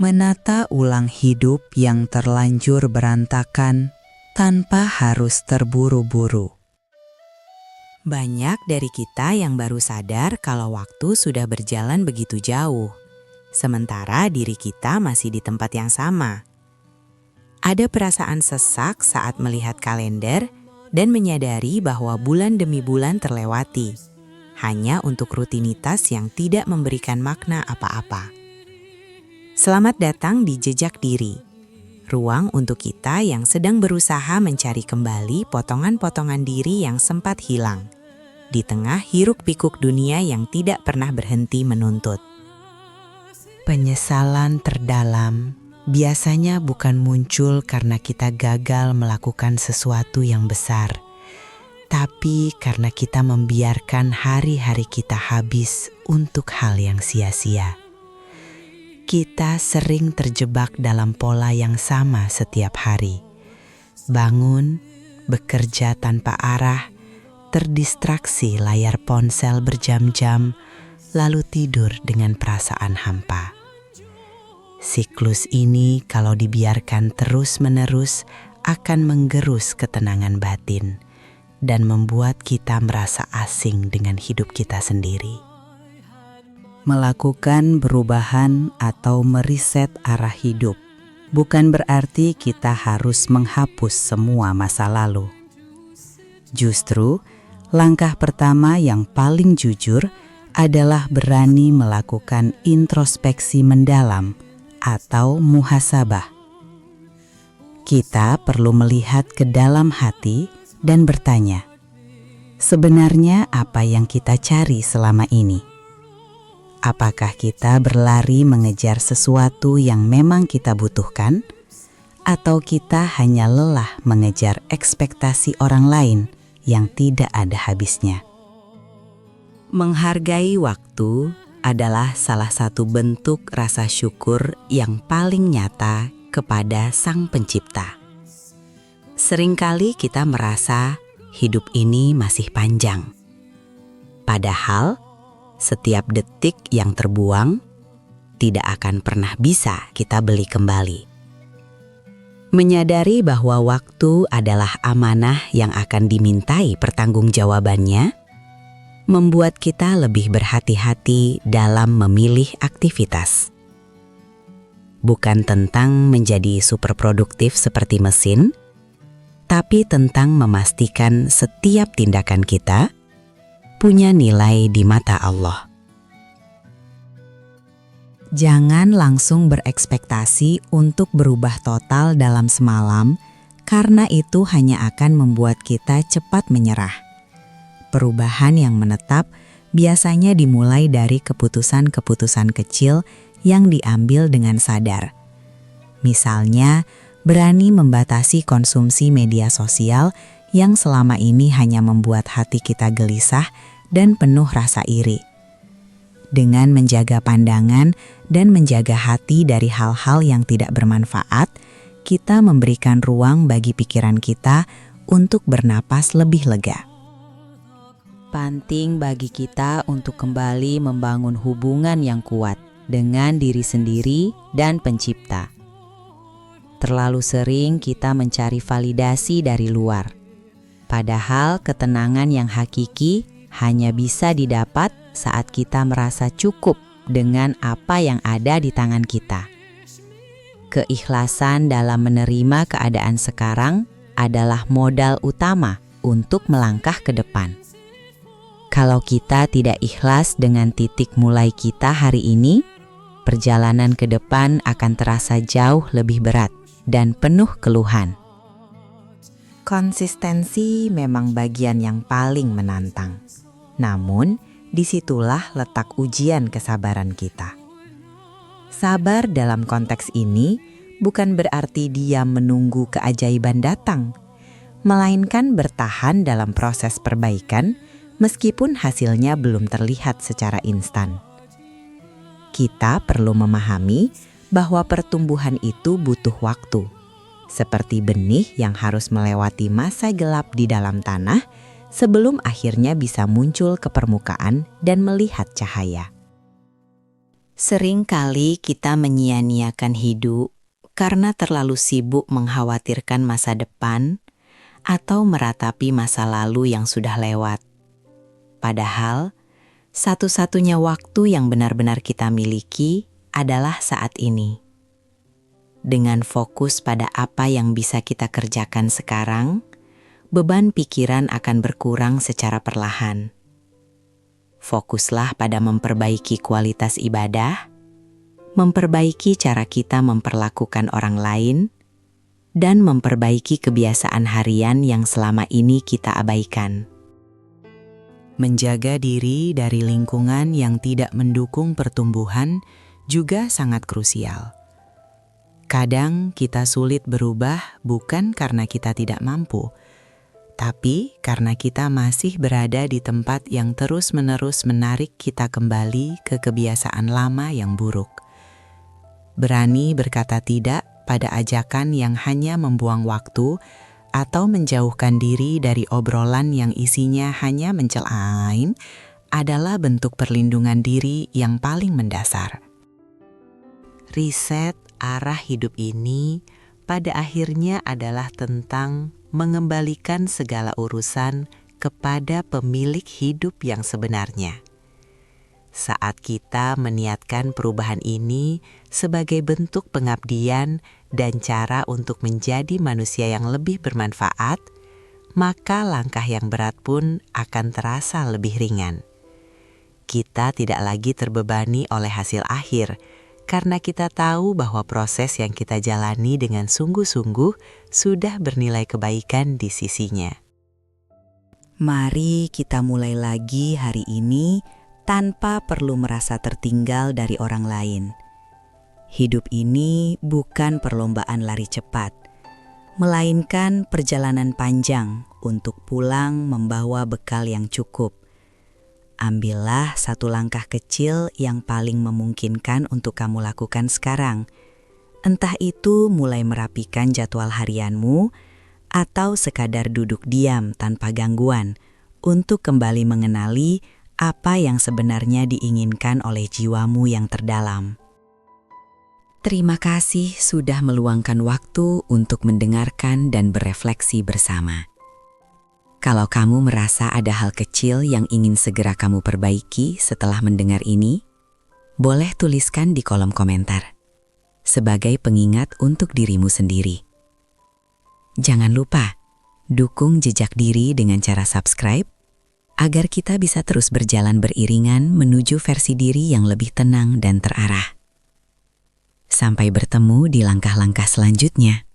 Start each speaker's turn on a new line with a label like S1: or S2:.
S1: menata ulang hidup yang terlanjur berantakan tanpa harus terburu-buru.
S2: Banyak dari kita yang baru sadar kalau waktu sudah berjalan begitu jauh, sementara diri kita masih di tempat yang sama. Ada perasaan sesak saat melihat kalender dan menyadari bahwa bulan demi bulan terlewati, hanya untuk rutinitas yang tidak memberikan makna apa-apa. Selamat datang di Jejak Diri, ruang untuk kita yang sedang berusaha mencari kembali potongan-potongan diri yang sempat hilang, di tengah hiruk-pikuk dunia yang tidak pernah berhenti menuntut.
S1: Penyesalan terdalam biasanya bukan muncul karena kita gagal melakukan sesuatu yang besar, tapi karena kita membiarkan hari-hari kita habis untuk hal yang sia-sia. Kita sering terjebak dalam pola yang sama setiap hari. Bangun, bekerja tanpa arah, terdistraksi layar ponsel berjam-jam, lalu tidur dengan perasaan hampa. Siklus ini kalau dibiarkan terus-menerus akan menggerus ketenangan batin dan membuat kita merasa asing dengan hidup kita sendiri. Melakukan perubahan atau meriset arah hidup bukan berarti kita harus menghapus semua masa lalu. Justru, langkah pertama yang paling jujur adalah berani melakukan introspeksi mendalam atau muhasabah. Kita perlu melihat ke dalam hati dan bertanya, sebenarnya apa yang kita cari selama ini? Apakah kita berlari mengejar sesuatu yang memang kita butuhkan, atau kita hanya lelah mengejar ekspektasi orang lain yang tidak ada habisnya? Menghargai waktu adalah salah satu bentuk rasa syukur yang paling nyata kepada Sang Pencipta. Seringkali kita merasa hidup ini masih panjang. Padahal, setiap detik yang terbuang tidak akan pernah bisa kita beli kembali. Menyadari bahwa waktu adalah amanah yang akan dimintai pertanggungjawabannya, membuat kita lebih berhati-hati dalam memilih aktivitas. Bukan tentang menjadi super produktif seperti mesin, tapi tentang memastikan setiap tindakan kita punya nilai di mata Allah. Jangan langsung berekspektasi untuk berubah total dalam semalam, karena itu hanya akan membuat kita cepat menyerah. Perubahan yang menetap biasanya dimulai dari keputusan-keputusan kecil yang diambil dengan sadar. Misalnya, berani membatasi konsumsi media sosial yang selama ini hanya membuat hati kita gelisah dan penuh rasa iri. Dengan menjaga pandangan dan menjaga hati dari hal-hal yang tidak bermanfaat, kita memberikan ruang bagi pikiran kita untuk bernapas lebih lega. Penting bagi kita untuk kembali membangun hubungan yang kuat dengan diri sendiri dan Pencipta. Terlalu sering kita mencari validasi dari luar. Padahal ketenangan yang hakiki hanya bisa didapat saat kita merasa cukup dengan apa yang ada di tangan kita. Keikhlasan dalam menerima keadaan sekarang adalah modal utama untuk melangkah ke depan. Kalau kita tidak ikhlas dengan titik mulai kita hari ini, perjalanan ke depan akan terasa jauh lebih berat dan penuh keluhan. Konsistensi memang bagian yang paling menantang. Namun, disitulah letak ujian kesabaran kita. Sabar dalam konteks ini bukan berarti diam menunggu keajaiban datang, melainkan bertahan dalam proses perbaikan meskipun hasilnya belum terlihat secara instan. Kita perlu memahami bahwa pertumbuhan itu butuh waktu, seperti benih yang harus melewati masa gelap di dalam tanah sebelum akhirnya bisa muncul ke permukaan dan melihat cahaya.
S2: Sering kali kita menyia-nyiakan hidup karena terlalu sibuk mengkhawatirkan masa depan atau meratapi masa lalu yang sudah lewat. Padahal, satu-satunya waktu yang benar-benar kita miliki adalah saat ini. Dengan fokus pada apa yang bisa kita kerjakan sekarang, beban pikiran akan berkurang secara perlahan. Fokuslah pada memperbaiki kualitas ibadah, memperbaiki cara kita memperlakukan orang lain, dan memperbaiki kebiasaan harian yang selama ini kita abaikan.
S1: Menjaga diri dari lingkungan yang tidak mendukung pertumbuhan juga sangat krusial. Kadang kita sulit berubah bukan karena kita tidak mampu, tapi karena kita masih berada di tempat yang terus-menerus menarik kita kembali ke kebiasaan lama yang buruk. Berani berkata tidak pada ajakan yang hanya membuang waktu atau menjauhkan diri dari obrolan yang isinya hanya mencelain adalah bentuk perlindungan diri yang paling mendasar. Riset arah hidup ini pada akhirnya adalah tentang mengembalikan segala urusan kepada pemilik hidup yang sebenarnya. Saat kita meniatkan perubahan ini sebagai bentuk pengabdian dan cara untuk menjadi manusia yang lebih bermanfaat, maka langkah yang berat pun akan terasa lebih ringan. Kita tidak lagi terbebani oleh hasil akhir, karena kita tahu bahwa proses yang kita jalani dengan sungguh-sungguh sudah bernilai kebaikan di sisinya.
S2: Mari kita mulai lagi hari ini tanpa perlu merasa tertinggal dari orang lain. Hidup ini bukan perlombaan lari cepat, melainkan perjalanan panjang untuk pulang membawa bekal yang cukup. Ambillah satu langkah kecil yang paling memungkinkan untuk kamu lakukan sekarang. Entah itu mulai merapikan jadwal harianmu atau sekadar duduk diam tanpa gangguan untuk kembali mengenali apa yang sebenarnya diinginkan oleh jiwamu yang terdalam. Terima kasih sudah meluangkan waktu untuk mendengarkan dan berefleksi bersama. Kalau kamu merasa ada hal kecil yang ingin segera kamu perbaiki setelah mendengar ini, boleh tuliskan di kolom komentar, sebagai pengingat untuk dirimu sendiri. Jangan lupa, dukung jejak diri dengan cara subscribe, agar kita bisa terus berjalan beriringan menuju versi diri yang lebih tenang dan terarah. Sampai bertemu di langkah-langkah selanjutnya.